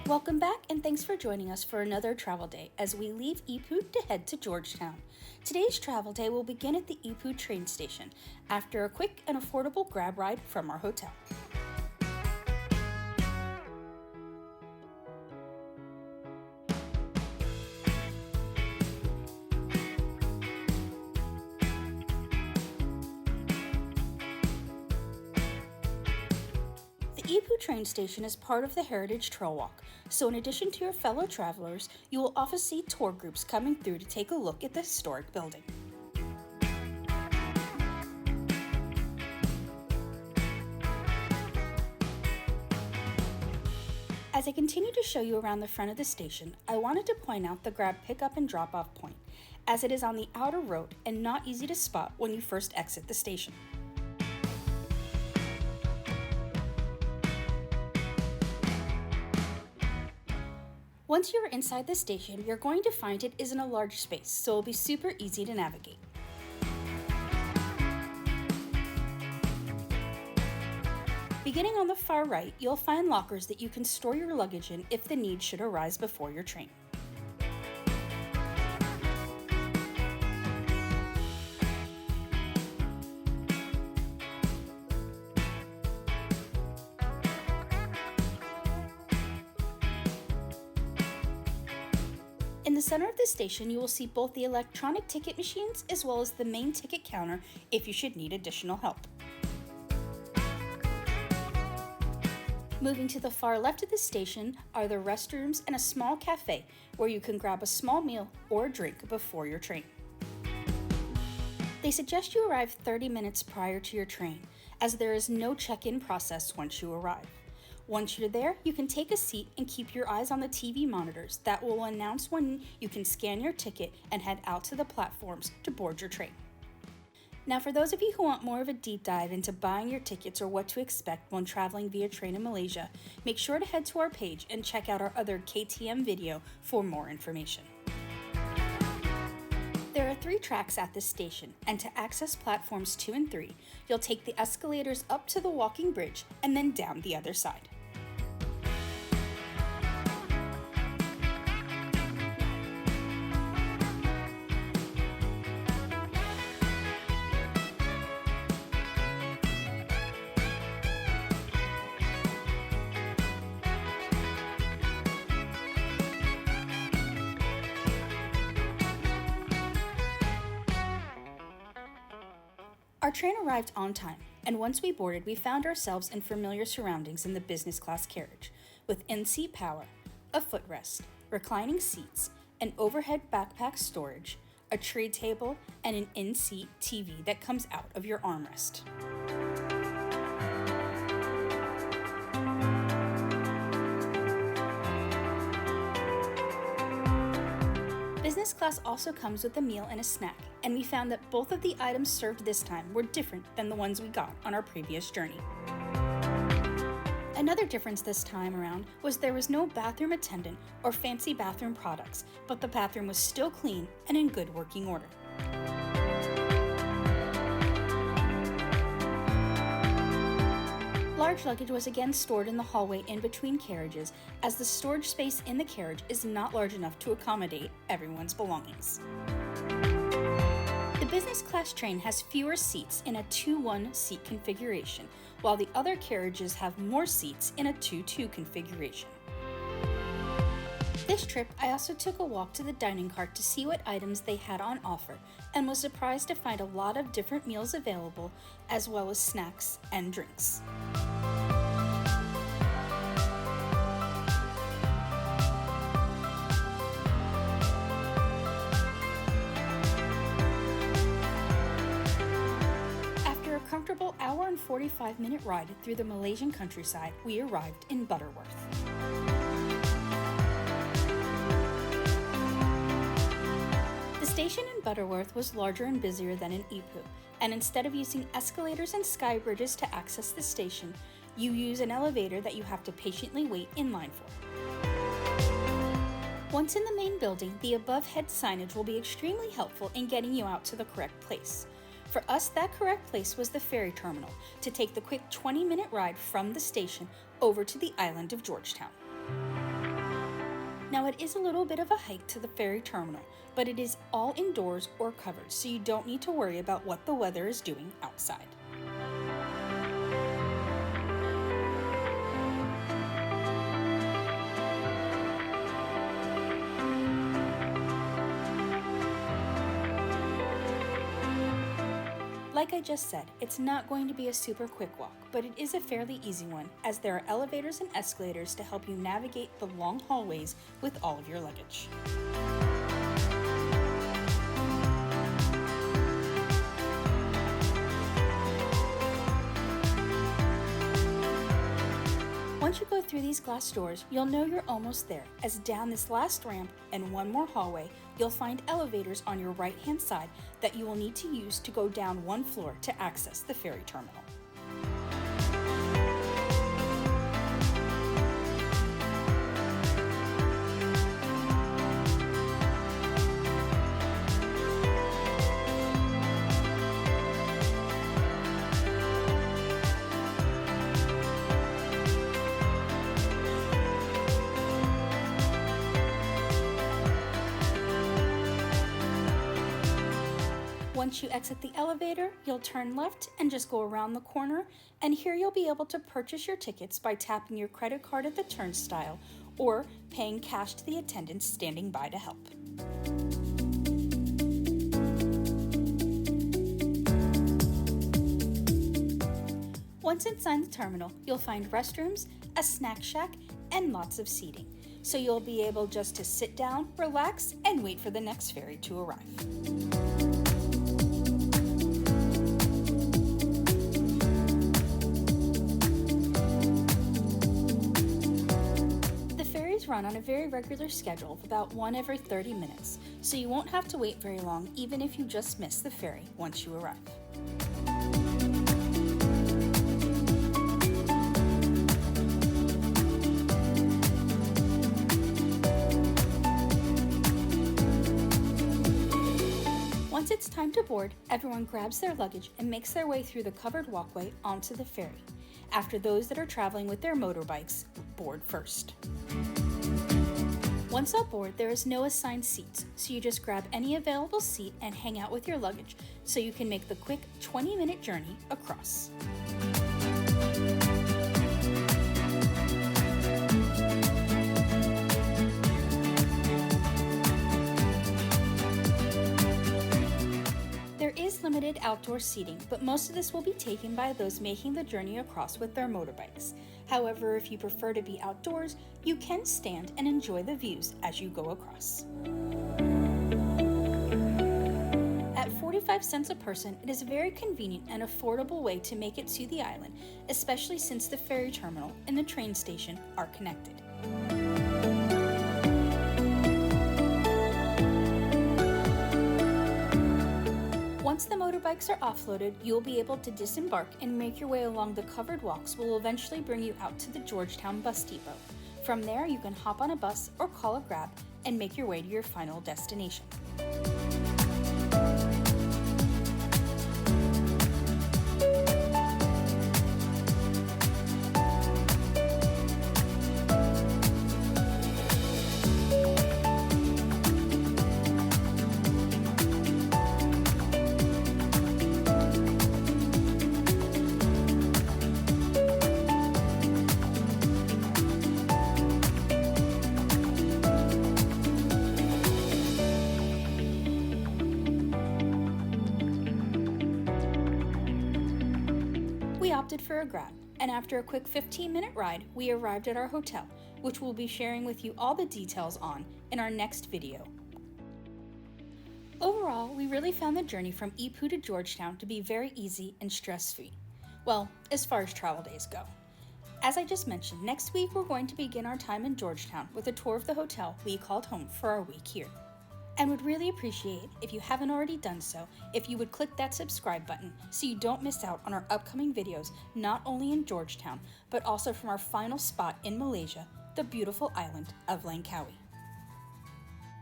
Welcome back and thanks for joining us for another travel day as we leave Ipoh to head to Georgetown. Today's travel day will begin at the Ipoh train station after a quick and affordable grab ride from our hotel. The Ipoh train station is part of the Heritage Trail Walk, so in addition to your fellow travelers, you will often see tour groups coming through to take a look at the historic building. As I continue to show you around the front of the station, I wanted to point out the grab pickup and drop-off point, as it is on the outer road and not easy to spot when you first exit the station. Once you're inside the station, you're going to find it isn't a large space, so it'll be super easy to navigate. Beginning on the far right, you'll find lockers that you can store your luggage in if the need should arise before your train. In the center of the station, you will see both the electronic ticket machines as well as the main ticket counter if you should need additional help. Moving to the far left of the station are the restrooms and a small cafe where you can grab a small meal or a drink before your train. They suggest you arrive 30 minutes prior to your train, as there is no check-in process once you arrive. Once you're there, you can take a seat and keep your eyes on the TV monitors that will announce when you can scan your ticket and head out to the platforms to board your train. Now, for those of you who want more of a deep dive into buying your tickets or what to expect when traveling via train in Malaysia, make sure to head to our page and check out our other KTM video for more information. There are 3 tracks at this station, and to access platforms 2 and 3, you'll take the escalators up to the walking bridge and then down the other side. Our train arrived on time, and once we boarded, we found ourselves in familiar surroundings in the business class carriage, with in-seat power, a footrest, reclining seats, an overhead backpack storage, a tray table, and an in-seat TV that comes out of your armrest. Business class also comes with a meal and a snack, and we found that both of the items served this time were different than the ones we got on our previous journey. Another difference this time around was there was no bathroom attendant or fancy bathroom products, but the bathroom was still clean and in good working order. Large luggage was again stored in the hallway in between carriages, as the storage space in the carriage is not large enough to accommodate everyone's belongings. The business class train has fewer seats in a 2-1 seat configuration, while the other carriages have more seats in a 2-2 configuration. This trip, I also took a walk to the dining cart to see what items they had on offer, and was surprised to find a lot of different meals available, as well as snacks and drinks. After a comfortable hour and 45-minute ride through the Malaysian countryside, we arrived in Butterworth. The station in Butterworth was larger and busier than in Ipoh, and instead of using escalators and sky bridges to access the station, you use an elevator that you have to patiently wait in line for. Once in the main building, the above head signage will be extremely helpful in getting you out to the correct place. For us, that correct place was the ferry terminal, to take the quick 20-minute ride from the station over to the island of Georgetown. Now it is a little bit of a hike to the ferry terminal, but it is all indoors or covered, so you don't need to worry about what the weather is doing outside. Like I just said, it's not going to be a super quick walk, but it is a fairly easy one, as there are elevators and escalators to help you navigate the long hallways with all of your luggage. Once you go through these glass doors, you'll know you're almost there, as down this last ramp and one more hallway, you'll find elevators on your right-hand side that you will need to use to go down one floor to access the ferry terminal. Once you exit the elevator, you'll turn left and just go around the corner, and here you'll be able to purchase your tickets by tapping your credit card at the turnstile or paying cash to the attendants standing by to help. Once inside the terminal, you'll find restrooms, a snack shack, and lots of seating, so you'll be able just to sit down, relax, and wait for the next ferry to arrive. Run on a very regular schedule of about one every 30 minutes, so you won't have to wait very long even if you just miss the ferry once you arrive. Once it's time to board, everyone grabs their luggage and makes their way through the covered walkway onto the ferry, after those that are traveling with their motorbikes board first. Once on board, there is no assigned seats, so you just grab any available seat and hang out with your luggage so you can make the quick 20-minute journey across. There is limited outdoor seating, but most of this will be taken by those making the journey across with their motorbikes. However, if you prefer to be outdoors, you can stand and enjoy the views as you go across. At 45 cents a person, it is a very convenient and affordable way to make it to the island, especially since the ferry terminal and the train station are connected. Once the motorbikes are offloaded, you'll be able to disembark and make your way along the covered walks, which will eventually bring you out to the Georgetown bus depot. From there, you can hop on a bus or call a Grab and make your way to your final destination. We opted for a Grab, and after a quick 15-minute ride, we arrived at our hotel, which we'll be sharing with you all the details on in our next video. Overall, we really found the journey from Ipoh to Georgetown to be very easy and stress-free. Well, as far as travel days go. As I just mentioned, next week we're going to begin our time in Georgetown with a tour of the hotel we called home for our week here. And would really appreciate, if you haven't already done so, if you would click that subscribe button so you don't miss out on our upcoming videos, not only in Georgetown, but also from our final spot in Malaysia, the beautiful island of Langkawi.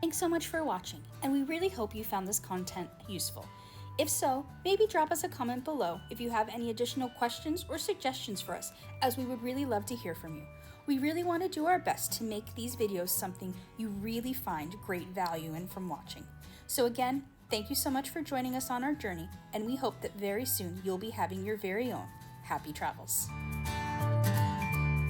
Thanks so much for watching, and we really hope you found this content useful. If so, maybe drop us a comment below if you have any additional questions or suggestions for us, as we would really love to hear from you. We really want to do our best to make these videos something you really find great value in from watching. So again, thank you so much for joining us on our journey, and we hope that very soon you'll be having your very own happy travels.